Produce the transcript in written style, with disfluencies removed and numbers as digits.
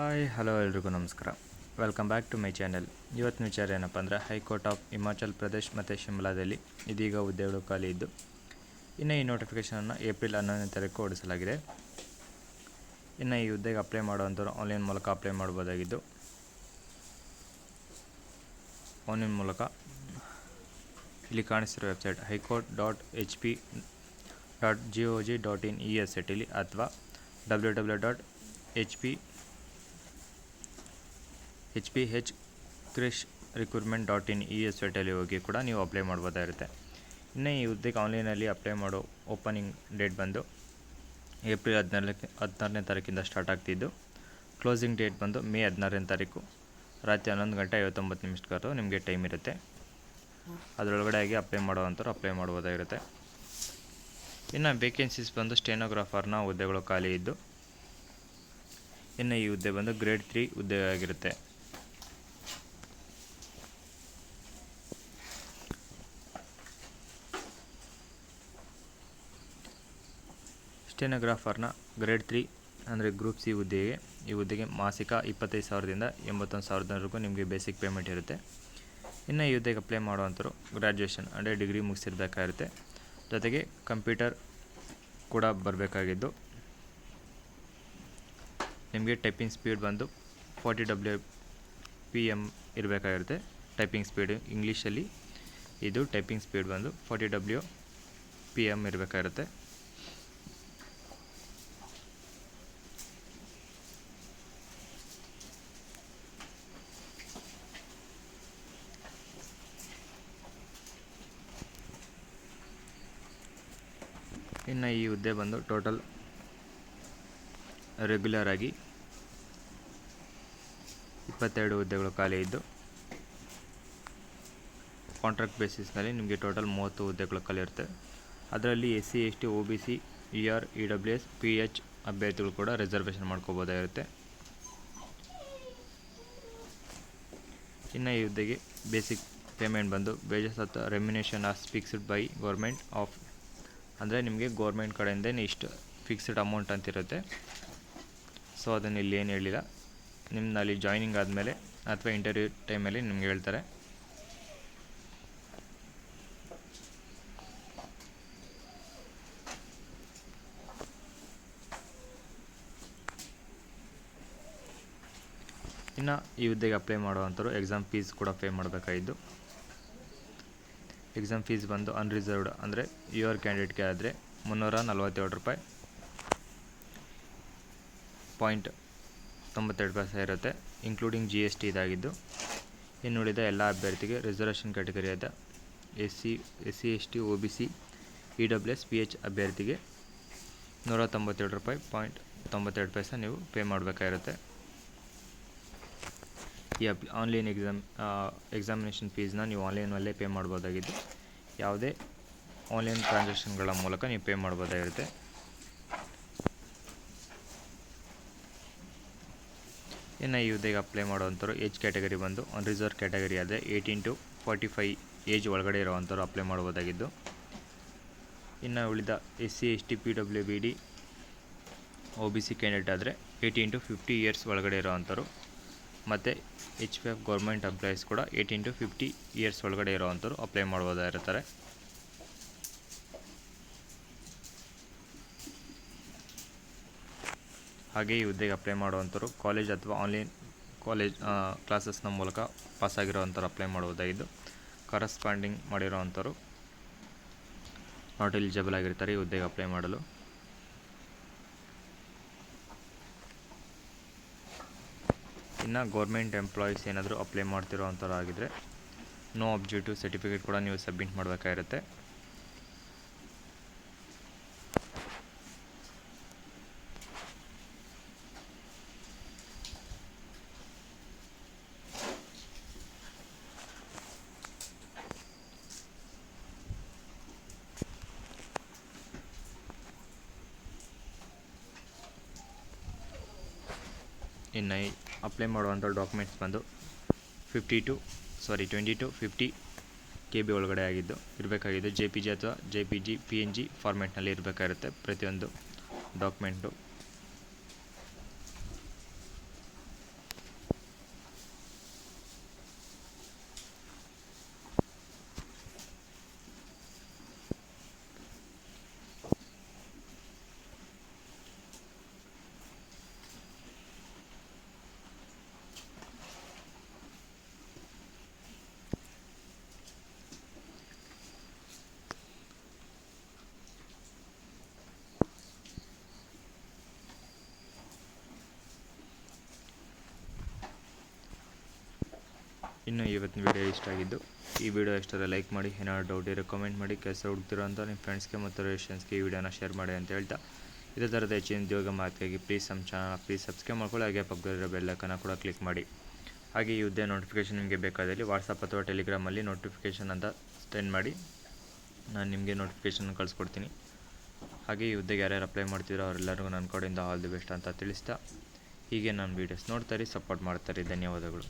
Hi hello ಎಲ್ರಿಗೂ ನಮಸ್ಕಾರ. Welcome back to my channel. ಇವತ್ತಿನ ವಿಚಾರ ಏನಪ್ಪ ಅಂದರೆ ಹೈಕೋರ್ಟ್ ಆಫ್ ಹಿಮಾಚಲ್ ಪ್ರದೇಶ್ ಮತ್ತು ಶಿಮ್ಲಾದಲ್ಲಿ ಇದೀಗ ಹುದ್ದೆಗಳು ಖಾಲಿ ಇದ್ದು ಇನ್ನು ಈ ನೋಟಿಫಿಕೇಷನನ್ನು ಏಪ್ರಿಲ್ 11ನೇ ತಾರೀಕು ಹೊರಡಿಸಲಾಗಿದೆ. ಇನ್ನು ಈ ಹುದ್ದೆಗೆ ಅಪ್ಲೈ ಮಾಡುವಂಥವ್ರು ಆನ್ಲೈನ್ ಮೂಲಕ ಅಪ್ಲೈ ಮಾಡ್ಬೋದಾಗಿದ್ದು ಆನ್ಲೈನ್ ಮೂಲಕ ಇಲ್ಲಿ ಕಾಣಿಸ್ತಿರೋ ವೆಬ್ಸೈಟ್ haicourt.hp.gov.in ಈ ವೆಬ್ಸೈಟಲ್ಲಿ ಅಥವಾ www.hphrecruitment.in ಈ ವೆಬ್ಸೈಟಲ್ಲಿ ಹೋಗಿ ಕೂಡ ನೀವು ಅಪ್ಲೈ ಮಾಡ್ಬೋದಾಗಿರುತ್ತೆ. ಇನ್ನು ಈ ಹುದ್ದೆಗೆ ಆನ್ಲೈನಲ್ಲಿ ಅಪ್ಲೈ ಮಾಡೋ ಓಪನಿಂಗ್ ಡೇಟ್ ಬಂದು ಏಪ್ರಿಲ್ 16ನೇ ತಾರೀಕಿಂದ ಸ್ಟಾರ್ಟ್ ಆಗ್ತಿದ್ದು ಕ್ಲೋಸಿಂಗ್ ಡೇಟ್ ಬಂದು ಮೇ 16ನೇ ತಾರೀಕು ರಾತ್ರಿ 11:59 ನಿಮಗೆ ಟೈಮ್ ಇರುತ್ತೆ. ಅದರೊಳಗಡೆ ಆಗಿ ಅಪ್ಲೈ ಮಾಡುವಂಥವ್ರು ಅಪ್ಲೈ ಮಾಡ್ಬೋದಾಗಿರುತ್ತೆ. ಇನ್ನು ವೇಕೆನ್ಸೀಸ್ ಬಂದು ಸ್ಟೆನೋಗ್ರಾಫರ್ನ ಹುದ್ದೆಗಳು ಖಾಲಿ ಇದ್ದು ಇನ್ನು ಈ ಹುದ್ದೆ ಬಂದು ಗ್ರೇಡ್ 3 ಹುದ್ದೆ ಆಗಿರುತ್ತೆ. ಸ್ಟೆನೋಗ್ರಾಫರ್ನ ಗ್ರೇಡ್ 3 ಅಂದರೆ ಗ್ರೂಪ್ ಸಿ ಹುದ್ದೆಗೆ ಈ ಹುದ್ದೆಗೆ ಮಾಸಿಕ 25,000ದಿಂದ 81,000ವರೆಗೂ ನಿಮಗೆ ಬೇಸಿಕ್ ಪೇಮೆಂಟ್ ಇರುತ್ತೆ. ಇನ್ನು ಈ ಹುದ್ದೆಗೆ ಅಪ್ಲೈ ಮಾಡುವಂಥವ್ರು ಗ್ರ್ಯಾಜುಯೇಷನ್ ಅಂದರೆ ಡಿಗ್ರಿ ಮುಗಿಸಿರ್ಬೇಕಾಗಿರುತ್ತೆ. ಜೊತೆಗೆ ಕಂಪ್ಯೂಟರ್ ಕೂಡ ಬರಬೇಕಾಗಿದ್ದು ನಿಮಗೆ ಟೈಪಿಂಗ್ ಸ್ಪೀಡ್ ಬಂದು 40 WPM ಇರಬೇಕಾಗಿರುತ್ತೆ. ಟೈಪಿಂಗ್ ಸ್ಪೀಡ್ ಇಂಗ್ಲೀಷಲ್ಲಿ ಇದು ಟೈಪಿಂಗ್ ಸ್ಪೀಡ್ ಬಂದು 40 WPM ಇರಬೇಕಾಗಿರುತ್ತೆ. ಇನ್ನು ಈ ಹುದ್ದೆ ಬಂದು ಟೋಟಲ್ ರೆಗ್ಯುಲರ್ ಆಗಿ 22 ಹುದ್ದೆಗಳು ಖಾಲಿ ಇದ್ದು ಕಾಂಟ್ರಾಕ್ಟ್ ಬೇಸಿಸ್ನಲ್ಲಿ ನಿಮಗೆ ಟೋಟಲ್ 30 ಹುದ್ದೆಗಳು ಖಾಲಿ ಇರುತ್ತೆ. ಅದರಲ್ಲಿ SC ST OBC ER EWS PH ಅಭ್ಯರ್ಥಿಗಳು ಕೂಡ ರಿಸರ್ವೇಷನ್ ಮಾಡ್ಕೋಬೋದಾಗಿರುತ್ತೆ. ಇನ್ನು ಈ ಹುದ್ದೆಗೆ ಬೇಸಿಕ್ ಪೇಮೆಂಟ್ ಬಂದು basis of remuneration as fixed by government of ಅಂದರೆ ನಿಮಗೆ ಗೌರ್ಮೆಂಟ್ ಕಡೆಯಿಂದ ಇಷ್ಟು ಫಿಕ್ಸ್ಡ್ ಅಮೌಂಟ್ ಅಂತಿರುತ್ತೆ. ಸೊ ಅದನ್ನು ಇಲ್ಲಿ ಏನು ಹೇಳಿಲ್ಲ, ನಿಮ್ಮನ್ನ ಅಲ್ಲಿ ಜಾಯ್ನಿಂಗ್ ಆದಮೇಲೆ ಅಥವಾ ಇಂಟರ್ವ್ಯೂ ಟೈಮಲ್ಲಿ ನಿಮ್ಗೆ ಹೇಳ್ತಾರೆ. ಇನ್ನು ಈ ಹುದ್ದೆಗೆ ಅಪ್ಲೈ ಮಾಡುವಂಥವ್ರು ಎಕ್ಸಾಮ್ ಫೀಸ್ ಕೂಡ ಪೇ ಮಾಡಬೇಕಾಗಿದ್ದು ಎಕ್ಸಾಮ್ ಫೀಸ್ ಬಂದು ಅನ್ರಿಸರ್ವ್ಡ್ ಅಂದರೆ ಯುವರ್ ಕ್ಯಾಂಡಿಡೇಟ್ಗೆ ಆದರೆ 347 ರೂಪಾಯಿ .92 ಇರುತ್ತೆ, ಇನ್ಕ್ಲೂಡಿಂಗ್ GST ಇದಾಗಿದ್ದು. ಇನ್ನುಳಿದ ಎಲ್ಲ ಅಭ್ಯರ್ಥಿಗೆ reservation ಕ್ಯಾಟಗರಿಯಾದ SC ST OBC EWS PH ಅಭ್ಯರ್ಥಿಗೆ 197 ರೂಪಾಯಿ .92 ನೀವು ಪೇ ಮಾಡಬೇಕಾಗಿರುತ್ತೆ. ಈ ಆನ್ಲೈನ್ ಎಕ್ಸಾಮಿನೇಷನ್ ಫೀಸ್ನ ನೀವು ಆನ್ಲೈನಲ್ಲೇ ಪೇ ಮಾಡ್ಬೋದಾಗಿದ್ದು ಯಾವುದೇ ಆನ್ಲೈನ್ ಟ್ರಾನ್ಸಾಕ್ಷನ್ಗಳ ಮೂಲಕ ನೀವು ಪೇ ಮಾಡ್ಬೋದಾಗಿರುತ್ತೆ. ಇನ್ನು ಈ ಹುದ್ದೆಗೆ ಅಪ್ಲೈ ಮಾಡುವಂಥವ್ರು ಏಜ್ ಕ್ಯಾಟಗರಿ ಬಂದು ಅನ್ರಿಸರ್ವ್ ಕ್ಯಾಟಗರಿ ಆದರೆ 18 to 45 ಏಜ್ ಒಳಗಡೆ ಇರೋವಂಥವ್ರು ಅಪ್ಲೈ ಮಾಡ್ಬೋದಾಗಿದ್ದು ಇನ್ನು ಉಳಿದ SC ST PWBD OBC candidate ಆದರೆ 18 to 50 ಇಯರ್ಸ್ ಒಳಗಡೆ ಇರೋವಂಥವ್ರು ಮತ್ತು HPF ಗೌರ್ಮೆಂಟ್ ಎಂಪ್ಲಾಯೀಸ್ ಕೂಡ 18 to 50 ಇಯರ್ಸ್ ಒಳಗಡೆ ಇರೋವಂಥವ್ರು ಅಪ್ಲೈ ಮಾಡ್ಬೋದಾಗಿರ್ತಾರೆ. ಹಾಗೆ ಈ ಹುದ್ದೆಗೆ ಅಪ್ಲೈ ಮಾಡುವಂಥವ್ರು ಕಾಲೇಜ್ ಅಥವಾ ಆನ್ಲೈನ್ ಕ್ಲಾಸಸ್ನ ಮೂಲಕ ಪಾಸಾಗಿರೋವಂಥವ್ರು ಅಪ್ಲೈ ಮಾಡ್ಬೋದಾಗಿದ್ದು ಕರಸ್ಪಾಂಡಿಂಗ್ ಮಾಡಿರೋವಂಥವ್ರು ನಾಟ್ ಎಲಿಜಿಬಲ್ ಆಗಿರ್ತಾರೆ ಈ ಹುದ್ದೆಗೆ ಅಪ್ಲೈ ಮಾಡಲು. ಇನ್ನು ಗೌರ್ಮೆಂಟ್ ಎಂಪ್ಲಾಯೀಸ್ ಏನಾದರೂ ಅಪ್ಲೈ ಮಾಡ್ತಿರೋ ಅಂಥವ್ರು ಆಗಿದ್ದರೆ ನೋ ಅಬ್ಜೆಕ್ಟಿವ್ ಸರ್ಟಿಫಿಕೇಟ್ ಕೂಡ ನೀವು ಸಬ್ಮಿಟ್ ಮಾಡಬೇಕಾಗಿರುತ್ತೆ. ಇನ್ನು ಅಪ್ಲೈ ಮಾಡುವಂಥ ಡಾಕ್ಯುಮೆಂಟ್ಸ್ ಬಂದು 20 to 50 KB ಒಳಗಡೆ ಇರಬೇಕಾಗಿದ್ದು JPG ಅಥವಾ JPG PNG ಫಾರ್ಮ್ಯಾಟ್ನಲ್ಲಿ ಇರಬೇಕಾಗಿರುತ್ತೆ ಪ್ರತಿಯೊಂದು ಡಾಕ್ಯುಮೆಂಟು. ಇನ್ನು ಇವತ್ತಿನ ವೀಡಿಯೋ ಇಷ್ಟ ಆಗಿದ್ದು ಈ ವಿಡಿಯೋ ಇಷ್ಟರ ಲೈಕ್ ಮಾಡಿ, ಏನಾದ್ರು ಡೌಟ್ ಇರೋ ಕಮೆಂಟ್ ಮಾಡಿ, ಕೆಲಸ ಹುಡುಕ್ತಿರೋ ಅಂತ ನಿಮ್ಮ ಫ್ರೆಂಡ್ಸ್ಗೆ ಮತ್ತು ರಿಲೇಷನ್ಸ್ಗೆ ಈ ವಿಡಿಯೋನ ಶೇರ್ ಮಾಡಿ ಅಂತ ಹೇಳ್ತಾ, ಇದೇ ಥರದ ಹೆಚ್ಚಿನ ಉದ್ಯೋಗ ಮಾಹಿತಿಗಾಗಿ ಪ್ಲೀಸ್ ನಮ್ಮ ಚಾನಲ್ ಪ್ಲೀಸ್ ಸಬ್ಸ್ಕ್ರೈಬ್ ಮಾಡ್ಕೊಳ್ಳಿ. ಹಾಗೆ ಪಕ್ಕದಲ್ಲಿರೋ ಬೆಲ್ಲೈಕನ್ನ ಕೂಡ ಕ್ಲಿಕ್ ಮಾಡಿ. ಹಾಗೆ ಈ ಹುದ್ದೆ ನೋಟಿಫಿಕೇಷನ್ ನಿಮಗೆ ಬೇಕಾದಲ್ಲಿ ವಾಟ್ಸಪ್ ಅಥವಾ ಟೆಲಿಗ್ರಾಮಲ್ಲಿ ನೋಟಿಫಿಕೇಷನ್ ಅಂತ ಸೆಂಡ್ ಮಾಡಿ, ನಾನು ನಿಮಗೆ ನೋಟಿಫಿಕೇಷನ್ ಕಳಿಸ್ಕೊಡ್ತೀನಿ. ಹಾಗೆ ಈ ಹುದ್ದೆಗೆ ಯಾರ್ಯಾರು ಅಪ್ಲೈ ಮಾಡ್ತಿರೋ ಅವರೆಲ್ಲರಿಗೂ ನನ್ನ ಕಡೆಯಿಂದ ಆಲ್ ದಿ ಬೆಸ್ಟ್ ಅಂತ ತಿಳಿಸ್ತಾ, ಹೀಗೆ ನಾನು ವೀಡಿಯೋಸ್ ನೋಡ್ತಾರೆ, ಸಪೋರ್ಟ್ ಮಾಡ್ತಾರೆ. ಧನ್ಯವಾದಗಳು.